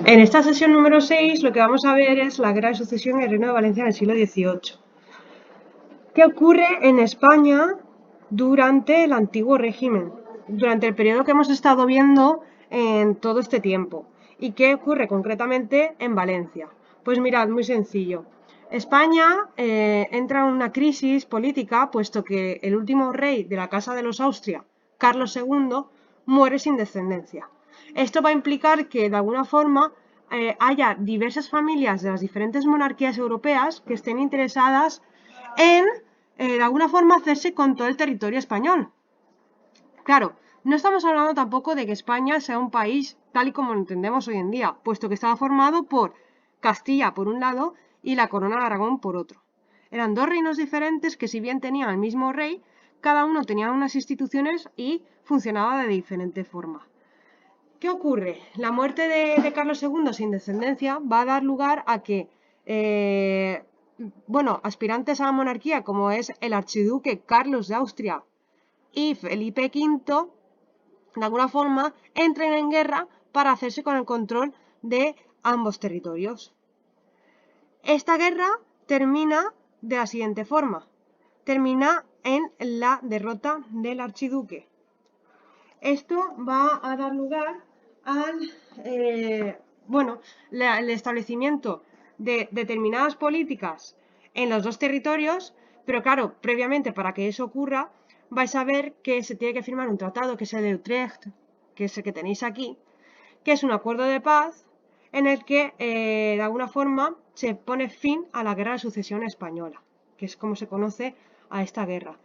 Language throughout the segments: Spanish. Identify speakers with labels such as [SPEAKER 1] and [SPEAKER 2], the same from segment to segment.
[SPEAKER 1] En esta sesión número 6 lo que vamos a ver es la Guerra de Sucesión en el Reino de Valencia en el siglo XVIII. ¿Qué ocurre en España durante el antiguo régimen? Durante el periodo que hemos estado viendo en todo este tiempo. ¿Y qué ocurre concretamente en Valencia? Pues mirad, muy sencillo. España entra en una crisis política puesto que el último rey de la Casa de los Austria, Carlos II, muere sin descendencia. Esto va a implicar que de alguna forma haya diversas familias de las diferentes monarquías europeas que estén interesadas en, de alguna forma, hacerse con todo el territorio español. Claro, no estamos hablando tampoco de que España sea un país tal y como lo entendemos hoy en día, puesto que estaba formado por Castilla por un lado y la Corona de Aragón por otro. Eran dos reinos diferentes que, si bien tenían el mismo rey, cada uno tenía unas instituciones y funcionaba de diferente forma. ¿Qué ocurre? La muerte de Carlos II sin descendencia va a dar lugar a que, aspirantes a la monarquía, como es el archiduque Carlos de Austria y Felipe V, de alguna forma entren en guerra para hacerse con el control de ambos territorios. Esta guerra termina de la siguiente forma. Termina en la derrota del archiduque. Esto va a dar lugar al el establecimiento de determinadas políticas en los dos territorios, pero claro, previamente para que eso ocurra, vais a ver que se tiene que firmar un tratado, que es el de Utrecht, que es el que tenéis aquí, que es un acuerdo de paz en el que de alguna forma se pone fin a la guerra de sucesión española, que es como se conoce a esta guerra.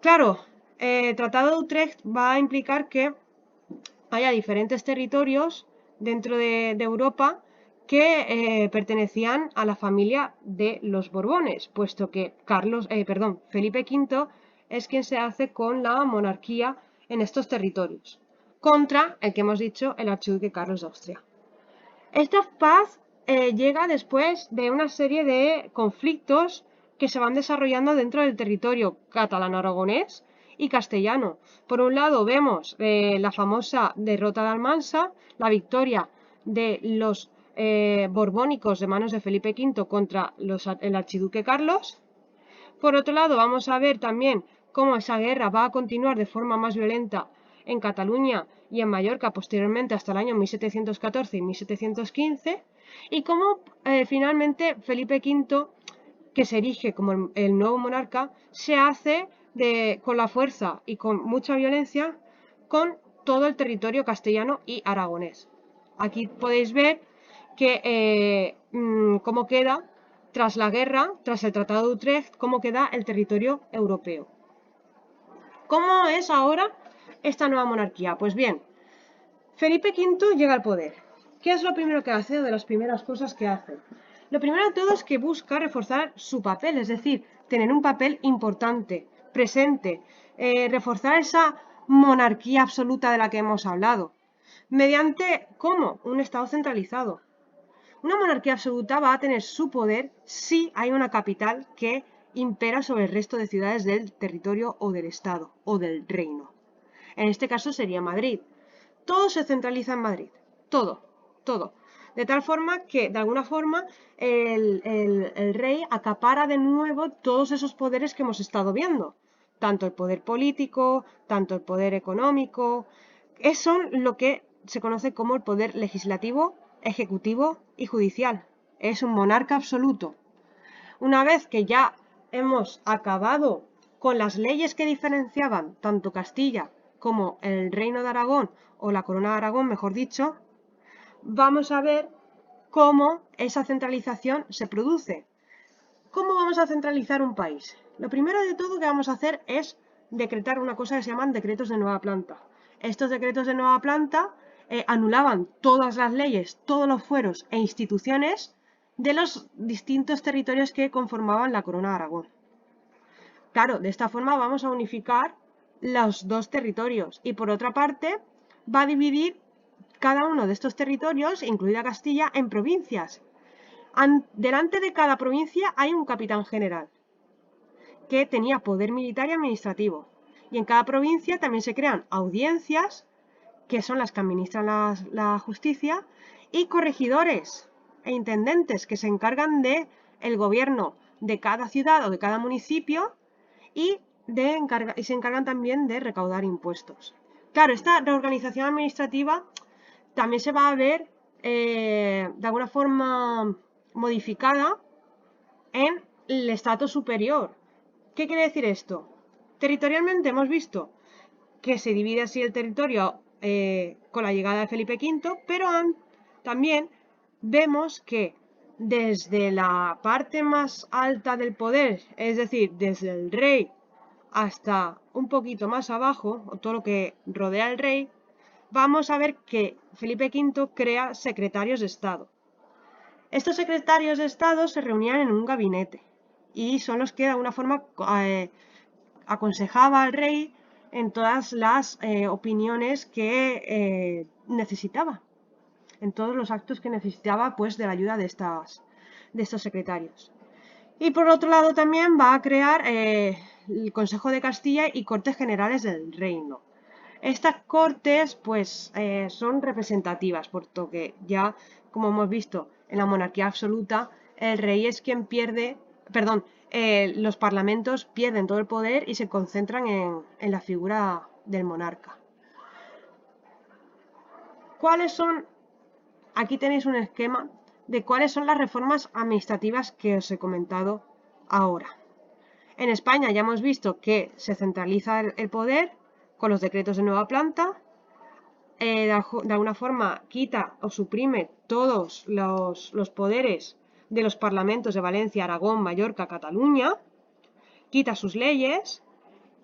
[SPEAKER 1] Claro, el Tratado de Utrecht va a implicar que haya diferentes territorios dentro de Europa que pertenecían a la familia de los Borbones, puesto que Felipe V es quien se hace con la monarquía en estos territorios, contra el que hemos dicho, el archiduque Carlos de Austria. Esta paz llega después de una serie de conflictos que se van desarrollando dentro del territorio catalano-aragonés y castellano. Por un lado vemos la famosa derrota de Almansa, la victoria de los borbónicos de manos de Felipe V contra el archiduque Carlos. Por otro lado vamos a ver también cómo esa guerra va a continuar de forma más violenta en Cataluña y en Mallorca posteriormente hasta el año 1714 y 1715, y cómo finalmente Felipe V, que se erige como el nuevo monarca, se hace con la fuerza y con mucha violencia con todo el territorio castellano y aragonés. Aquí podéis ver que cómo queda tras la guerra, tras el Tratado de Utrecht, cómo queda el territorio europeo. ¿Cómo es ahora esta nueva monarquía? Pues bien, Felipe V llega al poder. ¿Qué es lo primero que hace o de las primeras cosas que hace? Lo primero de todo es que busca reforzar su papel, es decir, tener un papel importante, presente, reforzar esa monarquía absoluta de la que hemos hablado. ¿Mediante cómo? Un Estado centralizado. Una monarquía absoluta va a tener su poder si hay una capital que impera sobre el resto de ciudades del territorio o del Estado o del reino. En este caso sería Madrid. Todo se centraliza en Madrid. Todo, todo. De tal forma que, de alguna forma, el rey acapara de nuevo todos esos poderes que hemos estado viendo. Tanto el poder político, tanto el poder económico. Son lo que se conoce como el poder legislativo, ejecutivo y judicial. Es un monarca absoluto. Una vez que ya hemos acabado con las leyes que diferenciaban tanto Castilla como el Reino de Aragón, o la Corona de Aragón, mejor dicho, vamos a ver cómo esa centralización se produce. ¿Cómo vamos a centralizar un país? Lo primero de todo que vamos a hacer es decretar una cosa que se llaman decretos de nueva planta. Estos decretos de nueva planta anulaban todas las leyes, todos los fueros e instituciones de los distintos territorios que conformaban la Corona de Aragón. Claro, de esta forma vamos a unificar los dos territorios y por otra parte va a dividir cada uno de estos territorios, incluida Castilla, en provincias. Delante de cada provincia hay un capitán general que tenía poder militar y administrativo. Y en cada provincia también se crean audiencias que son las que administran la justicia, y corregidores e intendentes, que se encargan de el gobierno de cada ciudad o de cada municipio y se encargan también de recaudar impuestos. Claro, esta reorganización administrativa también se va a ver de alguna forma modificada en el estrato superior. ¿Qué quiere decir esto? Territorialmente hemos visto que se divide así el territorio con la llegada de Felipe V, pero también vemos que desde la parte más alta del poder, es decir, desde el rey hasta un poquito más abajo, o todo lo que rodea al rey, vamos a ver que Felipe V crea secretarios de Estado. Estos secretarios de Estado se reunían en un gabinete y son los que de alguna forma aconsejaba al rey en todas las opiniones que necesitaba, en todos los actos que necesitaba, pues, de la ayuda de estos secretarios. Y por otro lado también va a crear el Consejo de Castilla y Cortes Generales del Reino. Estas cortes, pues, son representativas, porque ya, como hemos visto, en la monarquía absoluta, el rey es quien pierde, perdón, los parlamentos pierden todo el poder y se concentran en la figura del monarca. ¿Cuáles son? Aquí tenéis un esquema de cuáles son las reformas administrativas que os he comentado ahora. En España ya hemos visto que se centraliza el poder con los decretos de nueva planta, de alguna forma quita o suprime todos los poderes de los parlamentos de Valencia, Aragón, Mallorca, Cataluña, quita sus leyes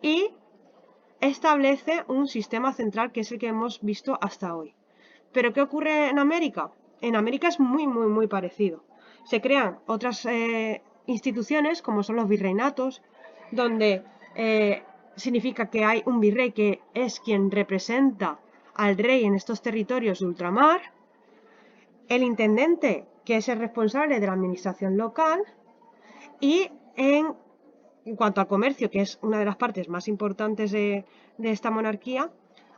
[SPEAKER 1] y establece un sistema central que es el que hemos visto hasta hoy. ¿Pero qué ocurre en América? En América es muy parecido. Se crean otras instituciones, como son los virreinatos, donde significa que hay un virrey que es quien representa al rey en estos territorios de ultramar, el intendente, que es el responsable de la administración local, y en cuanto al comercio, que es una de las partes más importantes de esta monarquía,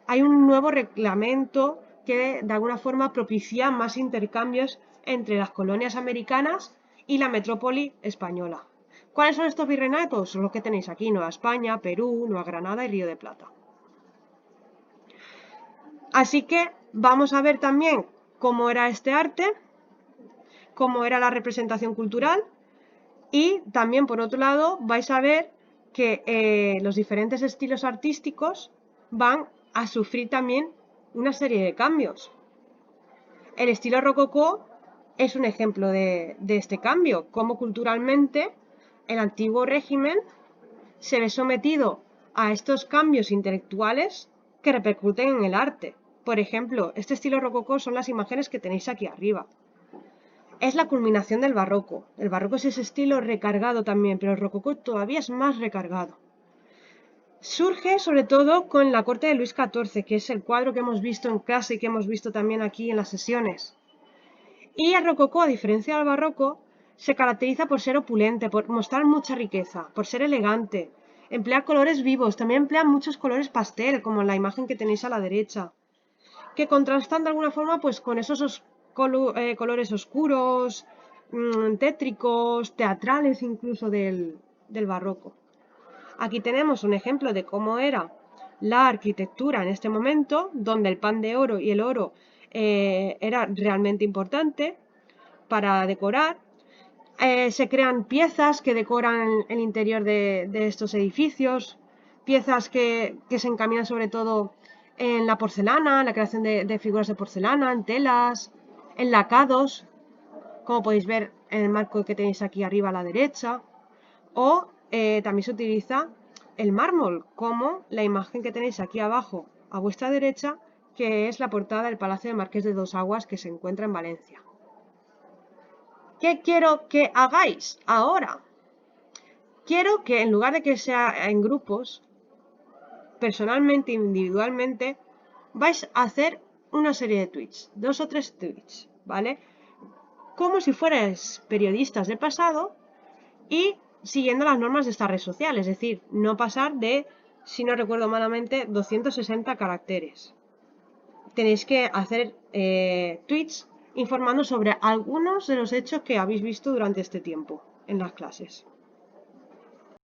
[SPEAKER 1] hay un nuevo reglamento que de alguna forma propicia más intercambios entre las colonias americanas y la metrópoli española. ¿Cuáles son estos virreinatos? Son los que tenéis aquí: Nueva España, Perú, Nueva Granada y Río de Plata. Así que vamos a ver también cómo era este arte, cómo era la representación cultural, y también, por otro lado, vais a ver que los diferentes estilos artísticos van a sufrir también una serie de cambios. El estilo rococó es un ejemplo de este cambio, cómo culturalmente el antiguo régimen se ve sometido a estos cambios intelectuales que repercuten en el arte. Por ejemplo, este estilo rococó son las imágenes que tenéis aquí arriba. Es la culminación del barroco. El barroco es ese estilo recargado también, pero el rococó todavía es más recargado. Surge sobre todo con la corte de Luis XIV, que es el cuadro que hemos visto en clase y que hemos visto también aquí en las sesiones. Y el rococó, a diferencia del barroco, se caracteriza por ser opulente, por mostrar mucha riqueza, por ser elegante. Emplea colores vivos, también emplea muchos colores pastel, como en la imagen que tenéis a la derecha, que contrastan de alguna forma pues con esos colores oscuros, tétricos, teatrales incluso del barroco. Aquí tenemos un ejemplo de cómo era la arquitectura en este momento, donde el pan de oro y el oro era realmente importante para decorar. Se crean piezas que decoran el interior de estos edificios, piezas que se encaminan sobre todo en la porcelana, la creación de figuras de porcelana, en telas, en lacados, como podéis ver en el marco que tenéis aquí arriba a la derecha, o también se utiliza el mármol, como la imagen que tenéis aquí abajo a vuestra derecha, que es la portada del Palacio de Marqués de Dos Aguas, que se encuentra en Valencia. ¿Qué quiero que hagáis ahora? Quiero que en lugar de que sea en grupos, personalmente, individualmente, vais a hacer una serie de tweets, 2 o 3 tweets, ¿vale? Como si fuerais periodistas del pasado y siguiendo las normas de esta red social, es decir, no pasar de, si no recuerdo malamente, 260 caracteres. tenéis que hacer tweets informando sobre algunos de los hechos que habéis visto durante este tiempo en las clases.